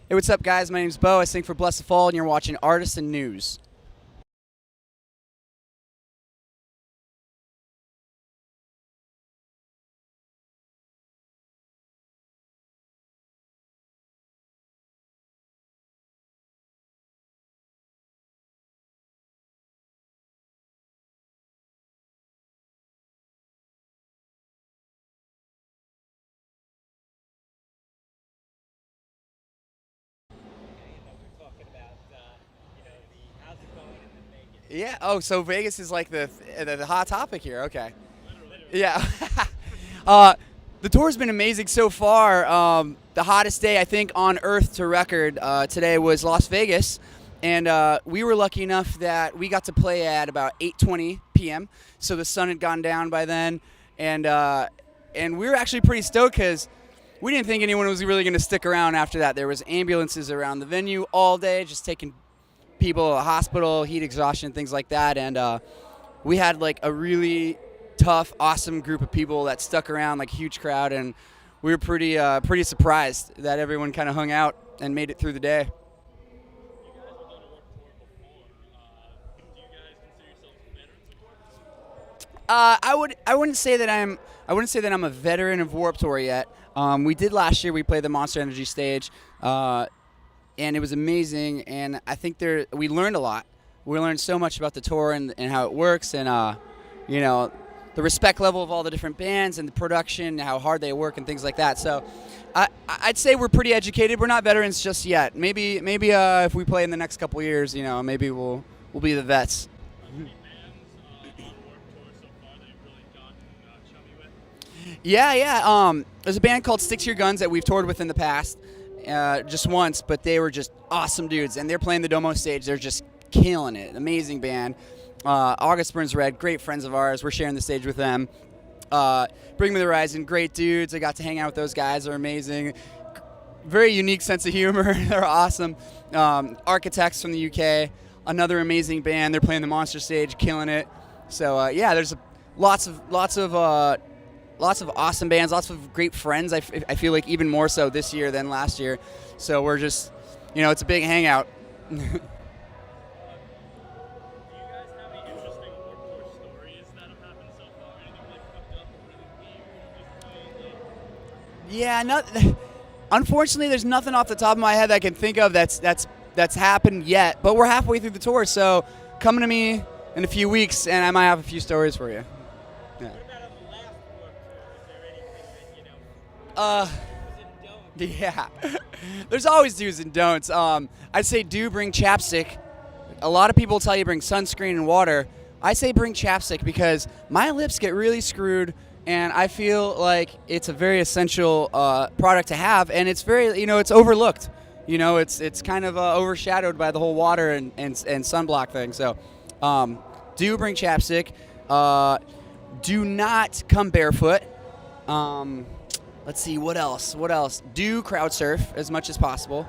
Hey, what's up, guys? My name's Beau. I sing for Blessthefall, and you're watching Artisan News. Yeah. Oh, so Vegas is like the hot topic here. Okay. Yeah. The tour's been amazing so far. The hottest day I think on Earth to record today was Las Vegas, and we were lucky enough that we got to play at about 8:20 p.m. So the sun had gone down by then, and we were actually pretty stoked because we didn't think anyone was really going to stick around after that. There was ambulances around the venue all day, just taking people to the hospital, heat exhaustion, things like that, and we had like a really tough, awesome group of people that stuck around, like a huge crowd, and we were pretty surprised that everyone kind of hung out and made it through the day. I wouldn't say that I'm a veteran of Warped Tour yet. We did last year. We played the Monster Energy stage, and it was amazing. And I think we learned a lot. We learned so much about the tour and how it works, and the respect level of all the different bands and the production, how hard they work, and things like that. So, I'd say we're pretty educated. We're not veterans just yet. Maybe if we play in the next couple years, maybe we'll be the vets. Yeah. There's a band called Stick to Your Guns that we've toured with in the past, just once, but they were just awesome dudes, and they're playing the Domo stage. They're just killing it. Amazing band. August Burns Red, great friends of ours. We're sharing the stage with them. Bring Me the Horizon, great dudes. I got to hang out with those guys. They're amazing. Very unique sense of humor. They're awesome. Architects from the UK, another amazing band. They're playing the Monster stage, killing it. So there's lots of awesome bands, lots of great friends. I feel like even more so this year than last year. So we're just, it's a big hangout. Yeah, unfortunately, there's nothing off the top of my head that I can think of that's happened yet. But we're halfway through the tour, so come to me in a few weeks, and I might have a few stories for you. Yeah. Yeah. There's always do's and don'ts. I'd say do bring chapstick. A lot of people tell you bring sunscreen and water. I say bring chapstick because my lips get really screwed, and I feel like it's a very essential product to have, and it's very, it's overlooked. It's kind of overshadowed by the whole water and sunblock thing. So do bring chapstick. Do not come barefoot. Let's see, what else? Do crowd surf as much as possible.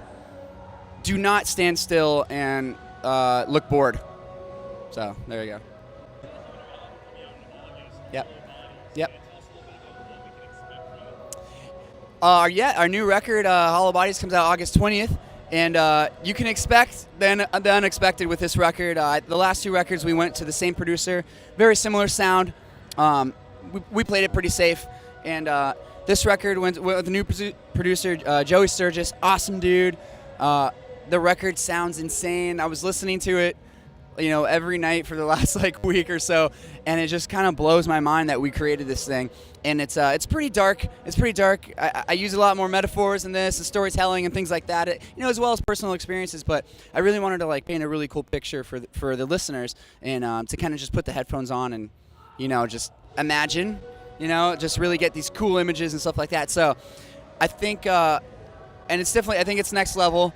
Do not stand still and look bored. So there you go. Yep. Our new record, Hollow Bodies, comes out August 20th, and you can expect the unexpected with this record. The last two records, we went to the same producer, very similar sound. We played it pretty safe, and this record went with the new producer, Joey Sturgis, awesome dude. The record sounds insane. I was listening to it, every night for the last week or so, and it just kind of blows my mind that we created this thing. And it's pretty dark. I use a lot more metaphors in this, and storytelling and things like that. As well as personal experiences. But I really wanted to paint a really cool picture for the listeners, and to kind of just put the headphones on and just imagine. Just really get these cool images and stuff like that. So I think, and it's definitely, I think it's next level.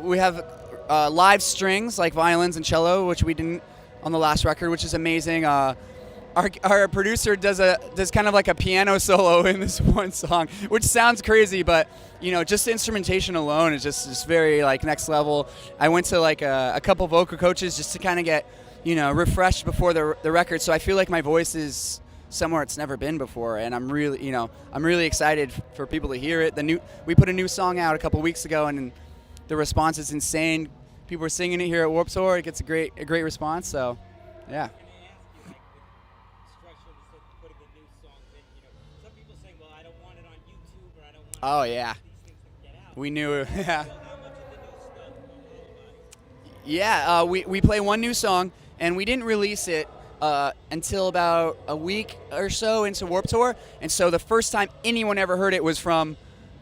We have live strings like violins and cello, which we didn't on the last record, which is amazing. Our producer does kind of like a piano solo in this one song, which sounds crazy, but just the instrumentation alone is just very next level. I went to a couple vocal coaches just to kind of get refreshed before the record, so I feel like my voice is somewhere it's never been before, and I'm really excited for people to hear it. We put a new song out a couple weeks ago, and the response is insane. People are singing it here at Warped Tour. It gets a great response. So, yeah. Oh yeah, we knew. Yeah, we play one new song, and we didn't release it until about a week or so into Warped Tour, and so the first time anyone ever heard it was from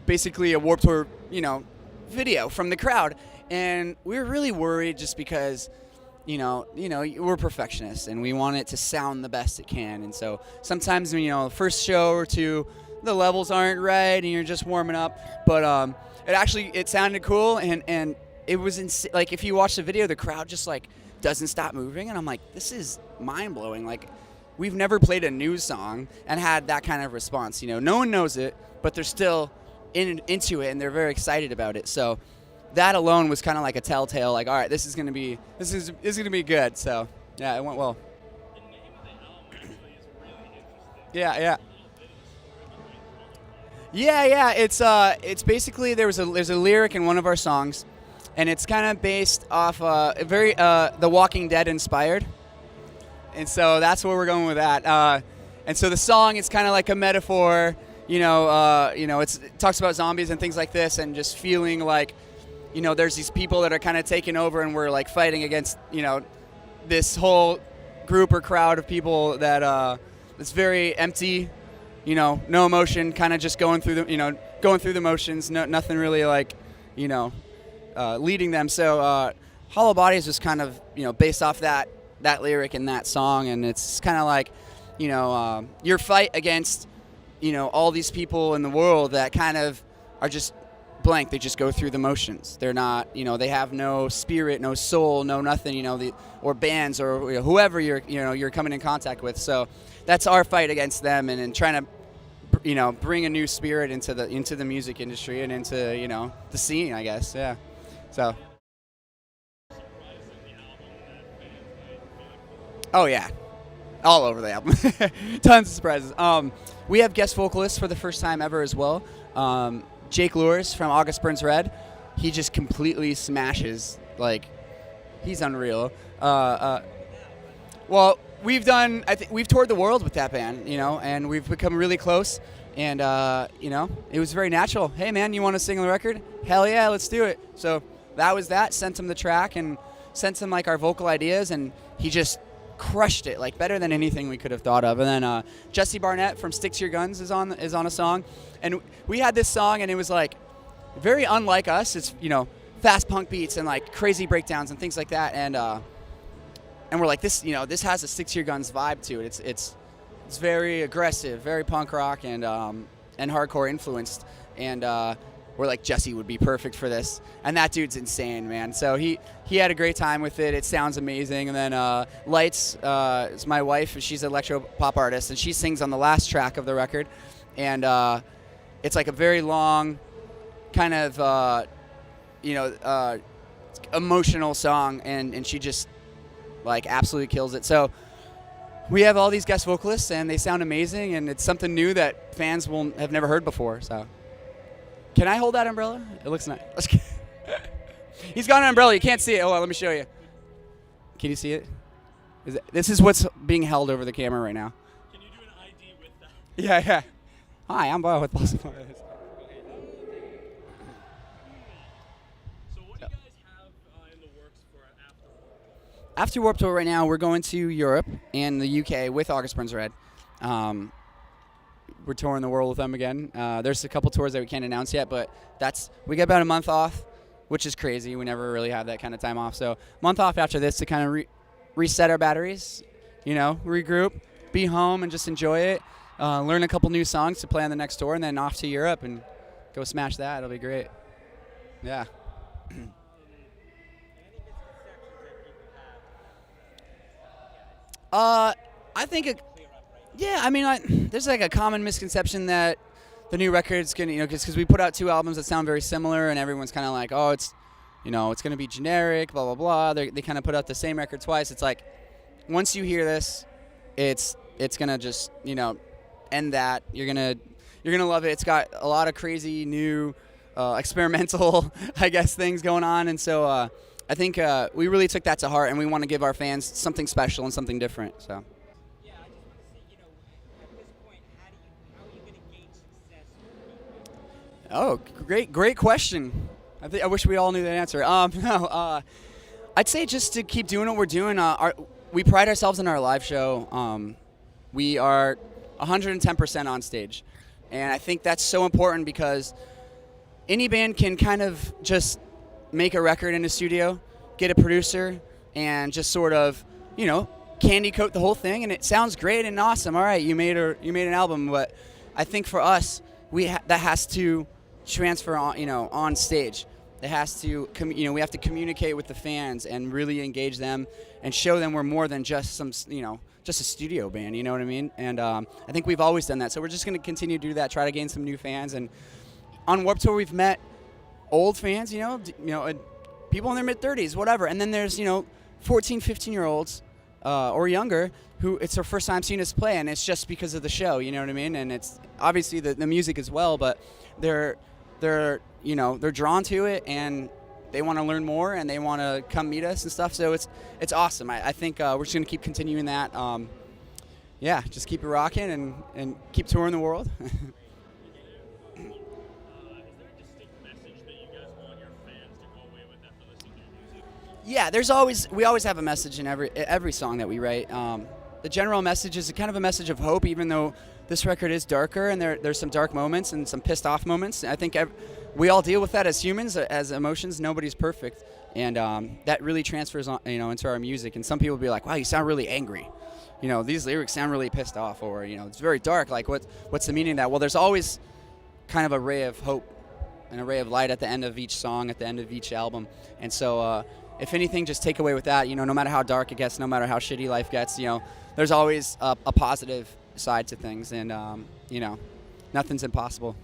basically a Warped Tour, video from the crowd, and we were really worried just because, we're perfectionists and we want it to sound the best it can, and so sometimes the first show or two, the levels aren't right and you're just warming up, but it sounded cool, and it was like if you watch the video, the crowd just like doesn't stop moving, and I'm like, this is mind blowing. Like, we've never played a new song and had that kind of response. No one knows it, but they're still into it and they're very excited about it. So that alone was kind of like a telltale. Like, all right, this is gonna be good. So yeah, it went well. Yeah. It's basically there's a lyric in one of our songs, and it's kind of based off The Walking Dead inspired, and so that's where we're going with that. And so the song is kind of like a metaphor, it talks about zombies and things like this, and just feeling like, there's these people that are kind of taking over, and we're like fighting against, this whole group or crowd of people that it's very empty, no emotion, kind of just going through the motions, nothing really like, leading them. So Hollow Bodies was kind of based off that lyric in that song, and it's kind of like your fight against all these people in the world that kind of are just blank. They just go through the motions. They're not they have no spirit, no soul, no nothing, or bands or whoever you're coming in contact with. So that's our fight against them, and trying to bring a new spirit into the music industry and into the scene, I guess. Yeah. So. Oh yeah, all over the album. Tons of surprises. We have guest vocalists for the first time ever as well. Jake Lures from August Burns Red. He just completely smashes. Like, he's unreal. Well, we've toured the world with that band, and we've become really close. And it was very natural. Hey man, you want to sing on the record? Hell yeah, let's do it. So that was that. Sent him the track and sent him like our vocal ideas, and he just crushed it, like better than anything we could have thought of. And then Jesse Barnett from Stick to Your Guns is on a song, and we had this song, and it was like very unlike us. It's fast punk beats and like crazy breakdowns and things like that, and we're like, this this has a Stick to Your Guns vibe to it. It's very aggressive, very punk rock and hardcore influenced, and we're like, Jesse would be perfect for this, and that dude's insane, man. So he had a great time with it. It sounds amazing. And then Lights is my wife. She's an electro pop artist, and she sings on the last track of the record, and it's like a very long kind of emotional song, and she just like absolutely kills it. So we have all these guest vocalists, and they sound amazing, and it's something new that fans have never heard before. So. Can I hold that umbrella? It looks nice. He's got an umbrella. You can't see it. Hold on, let me show you. Can you see it? This is what's being held over the camera right now. Can you do an ID with that? Yeah. Hi, I'm Beau with Blessthefall. So what do you guys have in the works for after Warped? After Warped Tour right now, we're going to Europe and the UK with August Burns Red. We're touring the world with them again. There's a couple tours that we can't announce yet, but we get about a month off, which is crazy. We never really have that kind of time off. So month off after this to kind of reset our batteries, regroup, be home and just enjoy it, learn a couple new songs to play on the next tour, and then off to Europe and go smash that. It'll be great. Yeah. I think there's like a common misconception that the new record's gonna, because we put out 2 albums that sound very similar, and everyone's kind of like, oh, it's gonna be generic, blah blah blah. They kind of put out the same record twice. It's like, once you hear this, it's it's gonna just end that. You're gonna love it. It's got a lot of crazy new experimental I guess things going on, and so I think we really took that to heart, and we want to give our fans something special and something different. So. Yeah, I just want to say, at this point, how are you going to gauge success for people? Oh, great question. I wish we all knew that answer. No, I'd say just to keep doing what we're doing. We pride ourselves in our live show. We are 110% on stage, and I think that's so important because any band can kind of just make a record in a studio, get a producer, and just sort of, candy coat the whole thing, and it sounds great and awesome. All right, you made an album, but I think for us, that has to transfer on, on stage. It has to, we have to communicate with the fans and really engage them and show them we're more than just just a studio band. You know what I mean? And I think we've always done that. So we're just going to continue to do that, try to gain some new fans. And on Warped Tour, we've met old fans, people in their mid-30s, whatever. And then there's, 14, 15-year-olds or younger who it's their first time seeing us play, and it's just because of the show, you know what I mean? And it's obviously the music as well, but they're drawn to it, and they want to learn more, and they want to come meet us and stuff. So it's awesome. I think we're just going to keep continuing that. Just keep it rocking and keep touring the world. Is there a distinct message that you guys want your fans to go away with after listening to your music? Yeah, we always have a message in every song that we write. The general message is kind of a message of hope, even though this record is darker and there's some dark moments and some pissed off moments. I think we all deal with that as humans, as emotions. Nobody's perfect, and that really transfers on, into our music. And some people be like, "Wow, you sound really angry." These lyrics sound really pissed off, or it's very dark. Like, what's the meaning of that? Well, there's always kind of a ray of hope, an array of light at the end of each song, at the end of each album. And so, if anything, just take away with that. No matter how dark it gets, no matter how shitty life gets, there's always a positive side to things, and nothing's impossible.